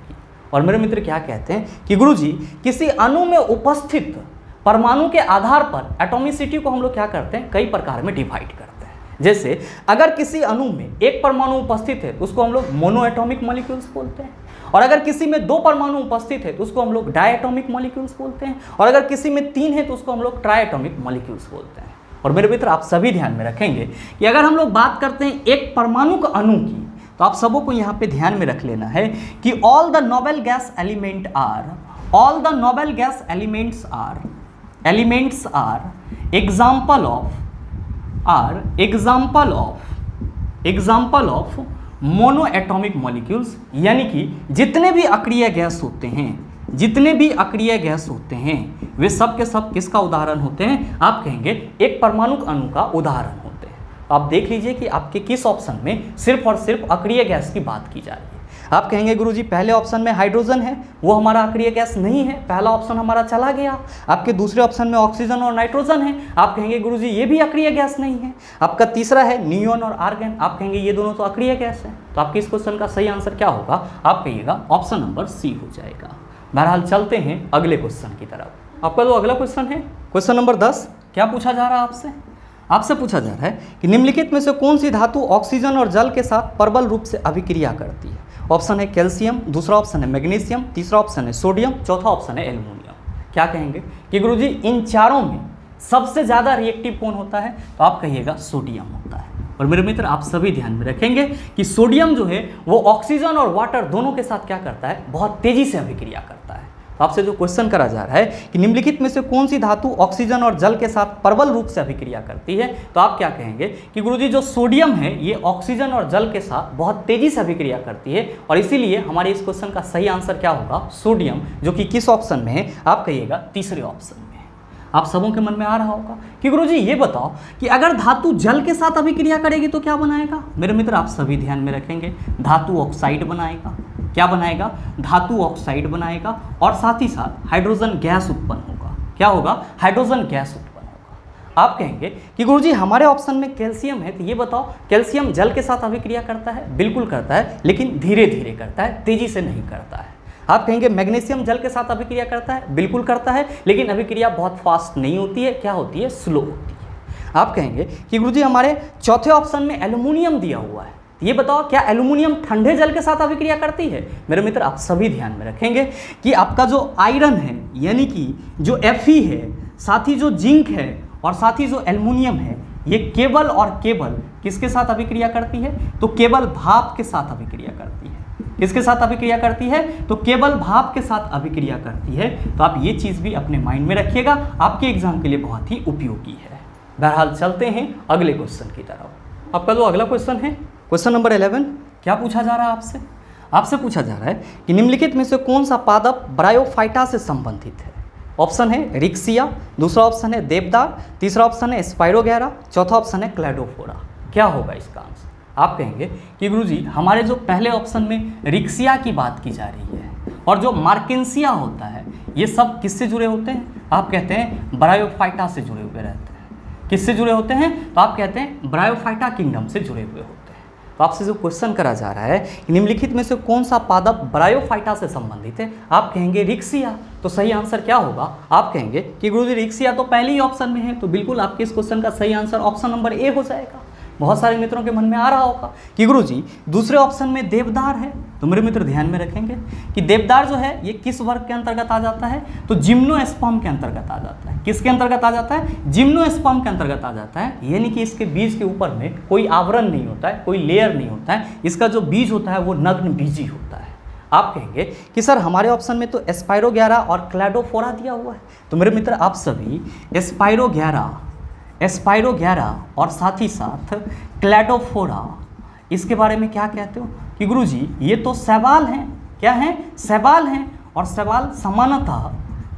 Speaker 1: और मेरे मित्र क्या कहते हैं कि गुरुजी किसी अणु में उपस्थित परमाणु के आधार पर एटॉमिसिटी को हम लोग क्या करते हैं, कई प्रकार में डिवाइड करते हैं। जैसे अगर किसी अणु में एक परमाणु उपस्थित है तो उसको हम लोग मोनो एटॉमिक मॉलिक्यूल्स बोलते हैं, और अगर किसी में 2 परमाणु उपस्थित है तो उसको हम लोग डायएटॉमिक मॉलिक्यूल्स बोलते हैं, और अगर किसी में 3 है तो उसको हम लोग ट्राइएटॉमिक मॉलिक्यूल्स बोलते हैं। और मेरे मित्र आप सभी ध्यान में रखेंगे कि अगर हम लोग बात करते हैं एक परमाणु का अणु की, तो आप सबों को यहाँ पे ध्यान में रख लेना है कि all the noble gas elements are example of mono atomic molecules, यानी कि जितने भी अक्रिय गैस होते हैं वे सब के सब किसका उदाहरण होते हैं, आप कहेंगे एक परमाणु अणु का उदाहरण होते हैं। आप देख लीजिए कि आपके किस ऑप्शन में सिर्फ और सिर्फ अक्रिय गैस की बात की जा रही है। आप कहेंगे गुरुजी पहले ऑप्शन में हाइड्रोजन है, वो हमारा अक्रिय गैस नहीं है, पहला ऑप्शन हमारा चला गया। आपके दूसरे ऑप्शन में ऑक्सीजन और नाइट्रोजन है, आप कहेंगे गुरुजी ये भी अक्रिय गैस नहीं है। आपका तीसरा है नियोन और आर्गन, आप कहेंगे ये दोनों तो अक्रिय गैस है। तो आपके इस क्वेश्चन का सही आंसर क्या होगा, आप कहिएगा ऑप्शन नंबर सी हो जाएगा। बहरहाल चलते हैं अगले क्वेश्चन की तरफ। आपका जो अगला क्वेश्चन है, क्वेश्चन नंबर 10, क्या पूछा जा रहा है आपसे पूछा जा रहा है कि निम्नलिखित में से कौन सी धातु ऑक्सीजन और जल के साथ प्रबल रूप से अभिक्रिया करती है। ऑप्शन है कैल्शियम, दूसरा ऑप्शन है मैग्नीशियम, तीसरा ऑप्शन है सोडियम, चौथा ऑप्शन है एल्युमिनियम। क्या कहेंगे कि गुरुजी इन चारों में सबसे ज़्यादा रिएक्टिव कौन होता है, तो आप कहिएगा सोडियम होता है। और मेरे मित्र आप सभी ध्यान में रखेंगे कि सोडियम जो है वो ऑक्सीजन और वाटर दोनों के साथ क्या करता है, बहुत तेजी से अभिक्रिया करता है। तो आपसे जो क्वेश्चन करा जा रहा है कि निम्नलिखित में से कौन सी धातु ऑक्सीजन और जल के साथ प्रबल रूप से अभिक्रिया करती है, तो आप क्या कहेंगे कि गुरुजी जो सोडियम है ये ऑक्सीजन और जल के साथ बहुत तेजी से अभिक्रिया करती है, और इसीलिए हमारे इस क्वेश्चन का सही आंसर क्या होगा, सोडियम, जो कि किस ऑप्शन में है, आप कहिएगा तीसरे ऑप्शन में। आप सबों के मन में आ रहा होगा कि गुरुजी ये बताओ कि अगर धातु जल के साथ अभिक्रिया करेगी तो क्या बनाएगा। मेरे मित्र आप सभी ध्यान में रखेंगे, धातु ऑक्साइड बनाएगा। क्या बनाएगा, धातु ऑक्साइड बनाएगा, और साथ ही साथ हाइड्रोजन गैस उत्पन्न होगा। क्या होगा, हाइड्रोजन गैस उत्पन्न होगा। आप कहेंगे कि गुरुजी हमारे ऑप्शन में कैल्शियम है, तो ये बताओ कैल्शियम जल के साथ अभिक्रिया करता है? बिल्कुल करता है, लेकिन धीरे धीरे करता है, तेजी से नहीं करता है। आप कहेंगे मैग्नीशियम जल के साथ अभिक्रिया करता है? बिल्कुल करता है, लेकिन अभिक्रिया बहुत फास्ट नहीं होती है, क्या होती है? स्लो होती है। आप कहेंगे कि गुरुजी हमारे चौथे ऑप्शन में एल्यूमिनियम दिया हुआ है, ये बताओ क्या एल्यूमिनियम ठंडे जल के साथ अभिक्रिया करती है? मेरे मित्र आप सभी ध्यान में रखेंगे कि आपका जो आयरन है यानी कि जो Fe है, साथ ही जो जिंक है और साथ ही जो एल्यूमिनियम है, ये केवल और केवल किसके साथ अभिक्रिया करती है? तो केवल भाप के साथ अभिक्रिया करती है। किसके साथ अभिक्रिया करती है? तो केवल भाप के साथ अभिक्रिया करती है। तो आप ये चीज़ भी अपने माइंड में रखिएगा, आपके एग्जाम के लिए बहुत ही उपयोगी है। बहरहाल चलते हैं अगले क्वेश्चन की तरफ। आपका जो अगला क्वेश्चन है, क्वेश्चन नंबर 11, क्या पूछा जा रहा है आपसे? आपसे पूछा जा रहा है कि निम्नलिखित में से कौन सा पादप ब्रायोफाइटा से संबंधित है? ऑप्शन है रिक्सिया, दूसरा ऑप्शन है देवदार, तीसरा ऑप्शन है स्पाइरोगैरा, चौथा ऑप्शन है क्लैडोफोरा। क्या होगा इसका आंसर? आप कहेंगे कि गुरुजी हमारे जो पहले ऑप्शन में रिक्सिया की बात की जा रही है और जो मार्केंसिया होता है, ये सब किससे जुड़े होते हैं? आप कहते हैं ब्रायोफाइटा से जुड़े हुए रहते हैं। किससे जुड़े होते हैं? तो आप कहते हैं ब्रायोफाइटा किंगडम से जुड़े हुए होते हैं। तो आपसे जो क्वेश्चन करा जा रहा है निम्नलिखित में से कौन सा पादप ब्रायोफाइटा से संबंधित है? आप कहेंगे रिक्सिया। तो सही आंसर क्या होगा? आप कहेंगे कि गुरुजी रिक्सिया तो पहले ही ऑप्शन में है, तो बिल्कुल आपके इस क्वेश्चन का सही आंसर ऑप्शन नंबर ए हो जाएगा। बहुत सारे मित्रों के मन में आ रहा होगा कि गुरुजी दूसरे ऑप्शन में देवदार है, तो मेरे मित्र ध्यान में रखेंगे कि देवदार जो है ये किस वर्ग के अंतर्गत आ जाता है? तो जिम्नोस्पर्म के अंतर्गत आ जाता है। किसके अंतर्गत आ जाता है? जिम्नोस्पर्म के अंतर्गत आ जाता है, यानी कि इसके बीज के ऊपर में कोई आवरण नहीं होता है, कोई लेयर नहीं होता है। इसका जो बीज होता है वो नग्न बीजी होता है। आप कहेंगे कि सर हमारे ऑप्शन में तो स्पाइरोगैरा और क्लैडोफोरा दिया हुआ है, तो मेरे मित्र आप सभी स्पाइरोगैरा और साथ ही साथ क्लैडोफोरा इसके बारे में क्या कहते हो? कि गुरुजी ये तो शैवाल हैं। क्या हैं? शैवाल हैं। और शैवाल सामान्यतः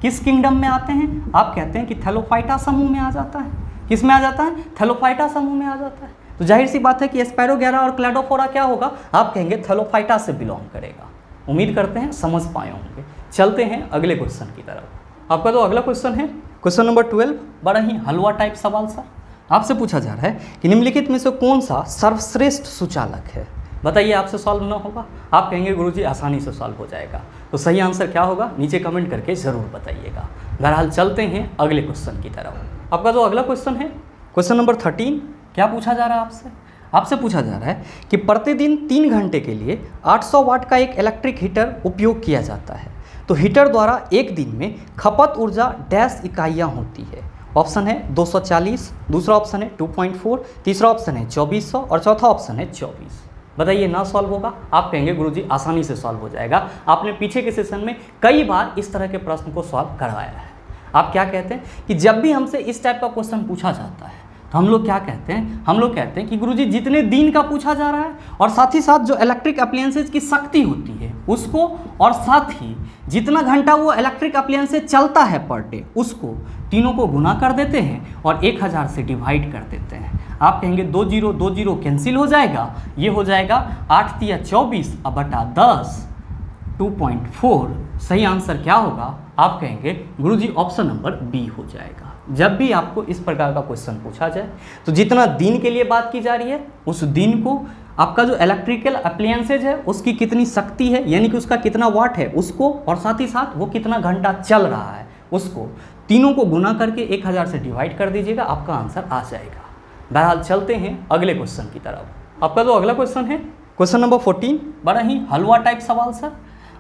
Speaker 1: किस किंगडम में आते हैं? आप कहते हैं कि थैलोफाइटा समूह में आ जाता है। किस में आ जाता है? थैलोफाइटा समूह में आ जाता है। तो जाहिर सी बात है कि स्पाइरोगैरा और क्लैडोफोरा क्या होगा? आप कहेंगे थैलोफाइटा से बिलोंग करेगा। उम्मीद करते हैं समझ पाए होंगे। चलते हैं अगले क्वेश्चन की तरफ। आपका जो अगला क्वेश्चन है क्वेश्चन नंबर 12, बड़ा ही हलवा टाइप सवाल सर। आपसे पूछा जा रहा है कि निम्नलिखित में से कौन सा सर्वश्रेष्ठ सुचालक है? बताइए, आपसे सॉल्व ना होगा? आप कहेंगे गुरुजी आसानी से सॉल्व हो जाएगा। तो सही आंसर क्या होगा? नीचे कमेंट करके ज़रूर बताइएगा। बहरहाल चलते हैं अगले क्वेश्चन की तरफ। आपका जो अगला क्वेश्चन है क्वेश्चन नंबर 13, क्या पूछा जा रहा है आपसे? आपसे पूछा जा रहा है कि प्रतिदिन 3 घंटे के लिए 800 वाट का एक इलेक्ट्रिक हीटर उपयोग किया जाता है, तो हीटर द्वारा एक दिन में खपत ऊर्जा डैश इकाइयाँ होती है। ऑप्शन है 240, दूसरा ऑप्शन है 2.4, तीसरा ऑप्शन है 2400 और चौथा ऑप्शन है 24। बताइए ना सॉल्व होगा? आप कहेंगे गुरुजी आसानी से सॉल्व हो जाएगा। आपने पीछे के सेशन में कई बार इस तरह के प्रश्न को सॉल्व करवाया है। आप क्या कहते हैं कि जब भी हमसे इस टाइप का क्वेश्चन पूछा जाता है तो हम लोग क्या कहते हैं? हम लोग कहते हैं कि गुरुजी जितने दिन का पूछा जा रहा है और साथ ही साथ जो इलेक्ट्रिक अप्लायंसेज की शक्ति होती है उसको, और साथ ही जितना घंटा वो इलेक्ट्रिक अप्लायंसेज चलता है पर डे, उसको तीनों को गुना कर देते हैं और 1000 से डिवाइड कर देते हैं। आप कहेंगे 2 0 2 0 कैंसिल हो जाएगा, ये हो जाएगा 8 तिया 24 अब बटा 10 2.4। सही आंसर क्या होगा? आप कहेंगे गुरुजी ऑप्शन नंबर बी हो जाएगा। जब भी आपको इस प्रकार का क्वेश्चन पूछा जाए तो जितना दिन के लिए बात की जा रही है उस दिन को, आपका जो इलेक्ट्रिकल अप्लायंसेज है उसकी कितनी शक्ति है यानी कि उसका कितना वाट है उसको, और साथ ही साथ वो कितना घंटा चल रहा है उसको, तीनों को गुना करके 1000 से डिवाइड कर दीजिएगा, आपका आंसर आ जाएगा। बहरहाल चलते हैं अगले क्वेश्चन की तरफ। आपका जो अगला क्वेश्चन है क्वेश्चन नंबर 14, बड़ा ही हलवा टाइप सवाल सर।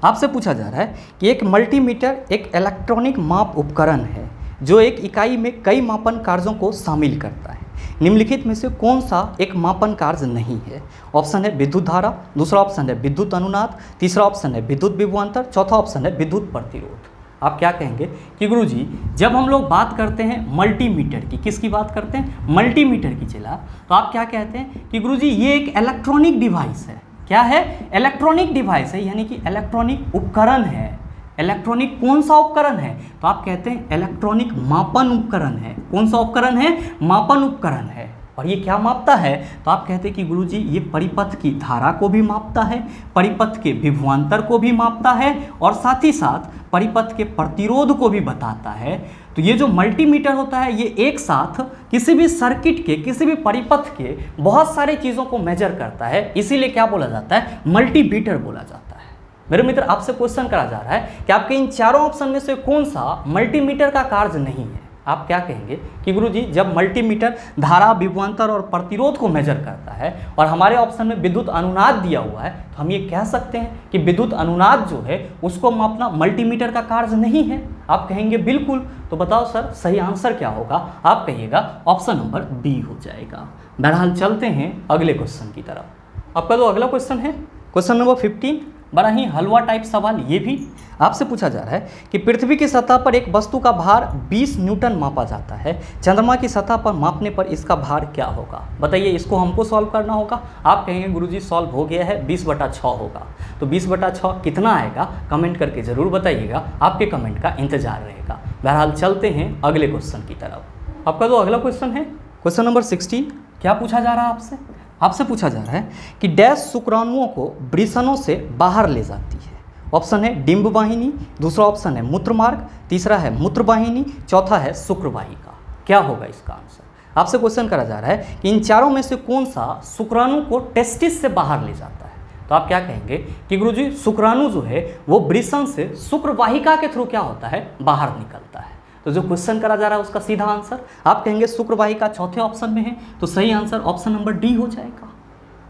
Speaker 1: आपसे पूछा जा रहा है कि एक मल्टीमीटर एक इलेक्ट्रॉनिक माप उपकरण है जो एक इकाई में कई मापन कार्यों को शामिल करता है। निम्नलिखित में से कौन सा एक मापन कार्य नहीं है? ऑप्शन है विद्युत धारा, दूसरा ऑप्शन है विद्युत अनुनाद, तीसरा ऑप्शन है विद्युत विभवांतर, चौथा ऑप्शन है विद्युत प्रतिरोध। आप क्या कहेंगे कि गुरुजी जब हम लोग बात करते हैं मल्टीमीटर की, किसकी बात करते हैं? मल्टीमीटर की चला, तो आप क्या कहते हैं कि गुरुजी ये एक इलेक्ट्रॉनिक डिवाइस है। क्या है? इलेक्ट्रॉनिक डिवाइस है, यानी कि इलेक्ट्रॉनिक उपकरण है। इलेक्ट्रॉनिक कौन सा उपकरण है? तो आप कहते हैं इलेक्ट्रॉनिक मापन उपकरण है। कौन सा उपकरण है? मापन उपकरण है। और ये क्या मापता है? तो आप कहते हैं कि गुरुजी ये परिपथ की धारा को भी मापता है, परिपथ के विभवांतर को भी मापता है और साथ ही साथ परिपथ के प्रतिरोध को भी बताता है। तो ये जो मल्टीमीटर होता है ये एक साथ किसी भी सर्किट के, किसी भी परिपथ के बहुत सारे चीज़ों को मेजर करता है, इसीलिए क्या बोला जाता है, मल्टीमीटर बोला जाता है। मेरे मित्र, आपसे क्वेश्चन करा जा रहा है कि आपके इन चारों ऑप्शन में से कौन सा मल्टीमीटर का कार्य नहीं है। आप क्या कहेंगे कि गुरुजी जब मल्टीमीटर धारा, विभवांतर और प्रतिरोध को मेजर करता है और हमारे ऑप्शन में विद्युत अनुनाद दिया हुआ है, तो हम ये कह सकते हैं कि विद्युत अनुनाद जो है उसको मापना मल्टीमीटर का कार्य नहीं है। आप कहेंगे बिल्कुल। तो बताओ सर सही आंसर क्या होगा? आप कहिएगा ऑप्शन नंबर बी हो जाएगा। बहरहाल चलते हैं अगले क्वेश्चन की तरफ। आपका जो अगला क्वेश्चन है क्वेश्चन नंबर 15, बड़ा ही हलवा टाइप सवाल। ये भी आपसे पूछा जा रहा है कि पृथ्वी की सतह पर एक वस्तु का भार 20 न्यूटन मापा जाता है, चंद्रमा की सतह पर मापने पर इसका भार क्या होगा? बताइए, इसको हमको सॉल्व करना होगा। आप कहेंगे गुरुजी सॉल्व हो गया है, 20/6 होगा। तो 20/6 कितना आएगा कमेंट करके ज़रूर बताइएगा, आपके कमेंट का इंतजार रहेगा। बहरहाल चलते हैं अगले क्वेश्चन की तरफ। आपका जो अगला क्वेश्चन है क्वेश्चन नंबर 16, क्या पूछा जा रहा है आपसे? आपसे पूछा जा रहा है कि डैश शुक्राणुओं को वृषणों से बाहर ले जाती है। ऑप्शन है डिंब वाहिनी, दूसरा ऑप्शन है मूत्रमार्ग, तीसरा है मूत्रवाहिनी, चौथा है शुक्रवाहिका। क्या होगा इसका आंसर? आपसे क्वेश्चन करा जा रहा है कि इन चारों में से कौन सा शुक्राणु को टेस्टिस से बाहर ले जाता है। तो आप क्या कहेंगे कि गुरुजी शुक्राणु जो है वो वृषण से शुक्रवाहिका के थ्रू क्या होता है, बाहर निकलता है। तो जो क्वेश्चन करा जा रहा है उसका सीधा आंसर आप कहेंगे शुक्रवाहिका चौथे ऑप्शन में है। तो सही आंसर ऑप्शन नंबर डी हो जाएगा।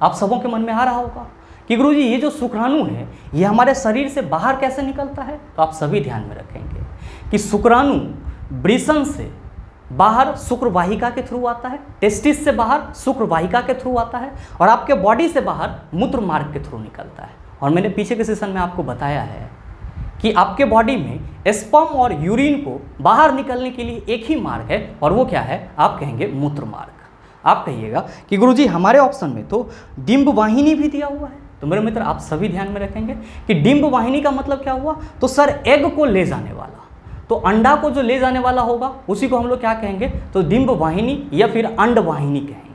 Speaker 1: आप सबों के मन में आ रहा होगा कि गुरुजी ये जो शुक्राणु है ये हमारे शरीर से बाहर कैसे निकलता है। तो आप सभी ध्यान में रखेंगे कि शुक्राणु वृषण से बाहर शुक्रवाहिका के थ्रू आता है, टेस्टिस से बाहर शुक्रवाहिका के थ्रू आता है, और आपके बॉडी से बाहर मूत्र मार्ग के थ्रू निकलता है। और मैंने पीछे के सेशन में आपको बताया है कि आपके बॉडी में स्पर्म और यूरिन को बाहर निकलने के लिए एक ही मार्ग है, और वो क्या है? आप कहेंगे मूत्र मार्ग। आप कहिएगा कि गुरुजी हमारे ऑप्शन में तो डिंब वाहिनी भी दिया हुआ है। तो मेरे मित्र आप सभी ध्यान में रखेंगे कि डिंब वाहिनी का मतलब क्या हुआ? तो सर एग को ले जाने वाला, तो अंडा को जो ले जाने वाला होगा उसी को हम लोग क्या कहेंगे? तो डिंब वाहिनी या फिर अंड वाहिनी कहेंगे।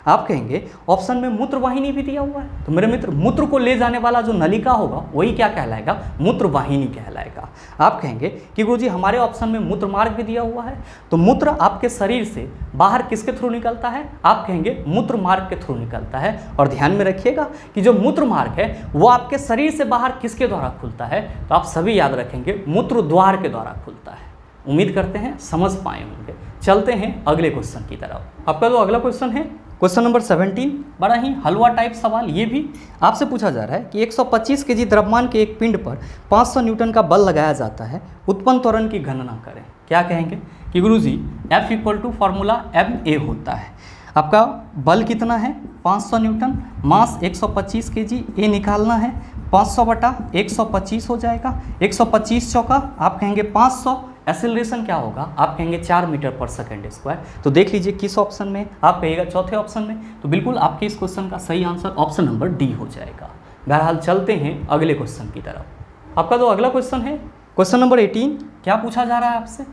Speaker 1: आप कहेंगे ऑप्शन में मूत्र वाहिनी भी दिया हुआ है। तो मेरे मित्र मूत्र को ले जाने वाला जो नलिका होगा वही क्या कहलाएगा? मूत्र वाहिनी कहलाएगा। आप कहेंगे कि गुरुजी हमारे ऑप्शन में मूत्र मार्ग भी दिया हुआ है। तो मूत्र आपके शरीर से बाहर किसके थ्रू निकलता है? आप कहेंगे मूत्र मार्ग के थ्रू निकलता है। और ध्यान में रखिएगा कि जो मूत्र मार्ग है वो आपके शरीर से बाहर किसके द्वारा खुलता है? तो आप सभी याद रखेंगे मूत्र द्वार के द्वारा खुलता है। उम्मीद करते हैं समझ पाए होंगे। चलते हैं अगले क्वेश्चन की तरफ। आपका जो अगला क्वेश्चन है क्वेश्चन नंबर 17, बड़ा ही हलवा टाइप सवाल। ये भी आपसे पूछा जा रहा है कि 125 केजी द्रव्यमान के एक पिंड पर 500 न्यूटन का बल लगाया जाता है, उत्पन्न त्वरण की गणना करें। क्या कहेंगे कि गुरुजी F = फॉर्मूला ma होता है। आपका बल कितना है? 500 न्यूटन, मास 125 केजी, ए निकालना है। 500/125 हो जाएगा। 125 चौका आप कहेंगे 500। एक्सेलरेशन क्या होगा? आप कहेंगे 4 मीटर पर सेकेंड स्क्वायर। तो देख लीजिए किस ऑप्शन में, आप कहिएगा चौथे ऑप्शन में। तो बिल्कुल आपके इस क्वेश्चन का सही आंसर ऑप्शन नंबर डी हो जाएगा। बहरहाल चलते हैं अगले क्वेश्चन की तरफ। आपका जो अगला क्वेश्चन है क्वेश्चन नंबर 18, क्या पूछा जा रहा है आपसे?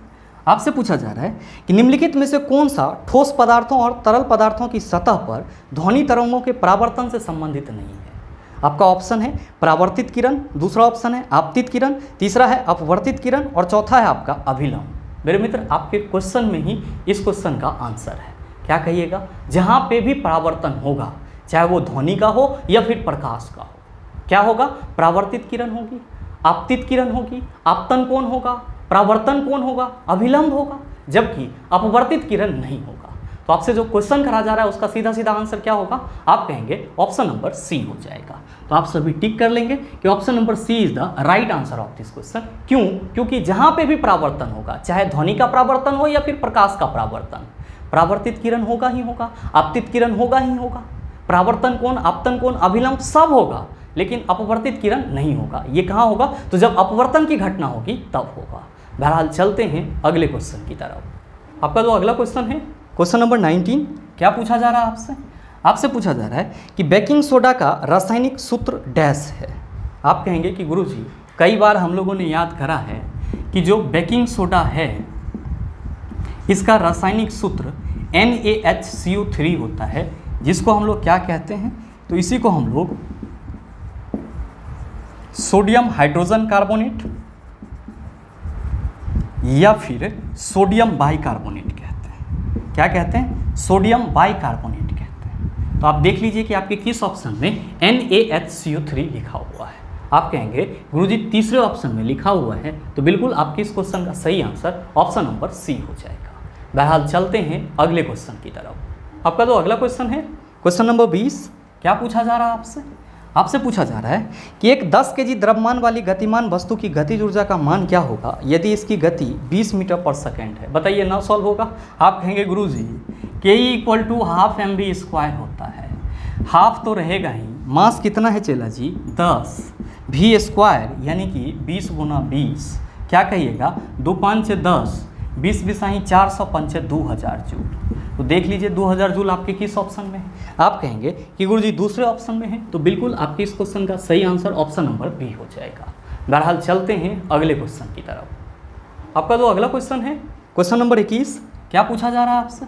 Speaker 1: आपसे पूछा जा रहा है कि निम्नलिखित में से कौन सा ठोस पदार्थों और तरल पदार्थों की सतह पर ध्वनि तरंगों के परावर्तन से संबंधित नहीं है। आपका ऑप्शन है परावर्तित किरण, दूसरा ऑप्शन है आपतित किरण, तीसरा है अपवर्तित किरण, और चौथा है आपका अभिलंब। मेरे मित्र आपके क्वेश्चन में ही इस क्वेश्चन का आंसर है। क्या कहिएगा? जहाँ पे भी परावर्तन होगा, चाहे वो ध्वनि का हो या फिर प्रकाश का हो, क्या होगा? परावर्तित किरण होगी, आपतित किरण होगी, आपतन कोण होगा, परावर्तन कोण होगा, अभिलंब होगा, जबकि अपवर्तित किरण नहीं होगा। तो आपसे जो क्वेश्चन करा जा रहा है उसका सीधा सीधा आंसर क्या होगा? आप कहेंगे ऑप्शन नंबर सी हो जाएगा। तो आप सभी टिक कर लेंगे कि option number C is the right answer of this question. क्यों? क्योंकि जहां पे भी परावर्तन होगा, चाहे ध्वनि का परावर्तन हो या फिर प्रकाश का परावर्तन, परावर्तित किरण होगा ही होगा, आपतित किरण होगा ही होगा, परावर्तन कोण, आपतन कोण, अभिलंब सब होगा, लेकिन अपवर्तित किरण नहीं होगा। ये कहाँ होगा? तो जब अपवर्तन की घटना होगी तब होगा। बहरहाल चलते हैं अगले क्वेश्चन की तरफ। आपका जो अगला क्वेश्चन है क्वेश्चन नंबर 19, क्या पूछा जा रहा है आपसे? आपसे पूछा जा रहा है कि बेकिंग सोडा का रासायनिक सूत्र डैश है। आप कहेंगे कि गुरुजी कई बार हम लोगों ने याद करा है कि जो बेकिंग सोडा है इसका रासायनिक सूत्र NaHCO3 होता है, जिसको हम लोग क्या कहते हैं? तो इसी को हम लोग सोडियम हाइड्रोजन कार्बोनेट या फिर सोडियम बाइकार्बोनेट कहते हैं। क्या कहते हैं? सोडियम बाइकार्बोनेट कहते हैं। तो आप देख लीजिए कि आपके किस ऑप्शन में NaHCO3 लिखा हुआ है। आप कहेंगे गुरुजी तीसरे ऑप्शन में लिखा हुआ है, तो बिल्कुल आपके इस क्वेश्चन का सही आंसर ऑप्शन नंबर सी हो जाएगा। बहरहाल चलते हैं अगले क्वेश्चन की तरफ। आपका जो अगला क्वेश्चन है क्वेश्चन नंबर 20, क्या पूछा जा रहा है आपसे? आपसे पूछा जा रहा है कि एक 10 kg द्रव्यमान वाली गतिमान वस्तु की गतिज ऊर्जा का मान क्या होगा यदि इसकी गति 20 मीटर पर सेकेंड है। बताइए ना सॉल्व होगा। आप कहेंगे गुरुजी K = ½ mv² होता है। हाफ तो रहेगा ही, मास कितना है चेला जी? 10, v² यानी कि 20 × 20, क्या कहिएगा? 2 5 10, 20 बिसाही 405 2000 जूल। तो देख लीजिए 2000 जूल आपके किस ऑप्शन में है? आप कहेंगे कि गुरुजी दूसरे ऑप्शन में है, तो बिल्कुल आपके इस क्वेश्चन का सही आंसर ऑप्शन नंबर बी हो जाएगा। बहरहाल चलते हैं अगले क्वेश्चन की तरफ। आपका जो अगला क्वेश्चन है क्वेश्चन नंबर 21, क्या पूछा जा रहा है आपसे?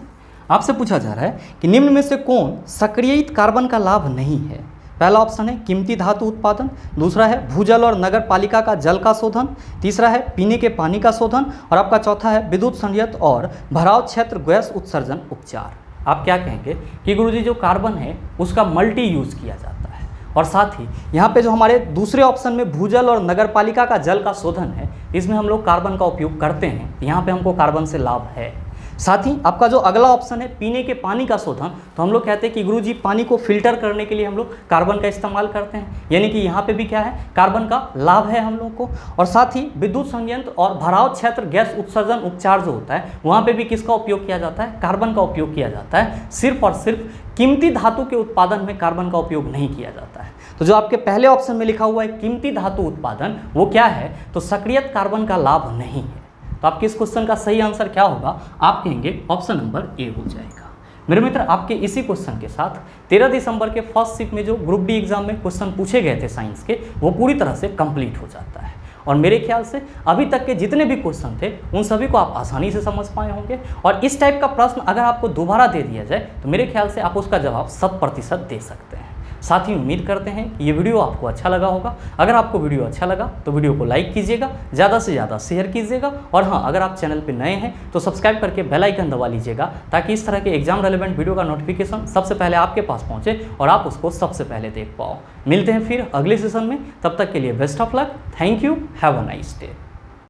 Speaker 1: आपसे पूछा जा रहा है कि निम्न में से कौन सक्रियित कार्बन का लाभ नहीं है? पहला ऑप्शन है कीमती धातु उत्पादन, दूसरा है भूजल और नगर पालिका का जल का शोधन, तीसरा है पीने के पानी का शोधन, और आपका चौथा है विद्युत संयंत्र और भराव क्षेत्र गैस उत्सर्जन उपचार। आप क्या कहेंगे कि गुरुजी जो कार्बन है उसका मल्टी यूज़ किया जाता है, और साथ ही यहाँ पे जो हमारे दूसरे ऑप्शन में भूजल और नगर पालिका का जल का शोधन है, इसमें हम लोग कार्बन का उपयोग करते हैं, यहाँ पे हमको कार्बन से लाभ है। साथ ही आपका जो अगला ऑप्शन है पीने के पानी का शोधन, तो हम लोग कहते हैं कि गुरुजी पानी को फिल्टर करने के लिए हम लोग कार्बन का इस्तेमाल करते हैं, यानी कि यहाँ पे भी क्या है? कार्बन का लाभ है हम लोग को। और साथ ही विद्युत संयंत्र और भराव क्षेत्र गैस उत्सर्जन उपचार जो होता है, वहाँ पे भी किसका उपयोग किया जाता है? कार्बन का उपयोग किया जाता है। सिर्फ और सिर्फ कीमती धातु के उत्पादन में कार्बन का उपयोग नहीं किया जाता है। तो जो आपके पहले ऑप्शन में लिखा हुआ है कीमती धातु उत्पादन, वो क्या है? तो सक्रियत कार्बन का लाभ नहीं है। तो आपके इस क्वेश्चन का सही आंसर क्या होगा? आप कहेंगे ऑप्शन नंबर ए हो जाएगा। मेरे मित्र, आपके इसी क्वेश्चन के साथ 13 दिसंबर के फर्स्ट शिफ्ट में जो ग्रुप डी एग्जाम में क्वेश्चन पूछे गए थे साइंस के, वो पूरी तरह से कंप्लीट हो जाता है। और मेरे ख्याल से अभी तक के जितने भी क्वेश्चन थे उन सभी को आप आसानी से समझ पाए होंगे। और इस टाइप का प्रश्न अगर आपको दोबारा दे दिया जाए तो मेरे ख्याल से आप उसका जवाब 100% दे सकते हैं। साथ ही उम्मीद करते हैं कि ये वीडियो आपको अच्छा लगा होगा। अगर आपको वीडियो अच्छा लगा तो वीडियो को लाइक कीजिएगा, ज़्यादा से ज़्यादा शेयर कीजिएगा, और हाँ, अगर आप चैनल पर नए हैं तो सब्सक्राइब करके बेल आइकन दबा लीजिएगा, ताकि इस तरह के एग्जाम रेलेवेंट वीडियो का नोटिफिकेशन सबसे पहले आपके पास पहुँचे और आप उसको सबसे पहले देख पाओ। मिलते हैं फिर अगले सेशन में, तब तक के लिए best of luck. Thank you, have a nice day.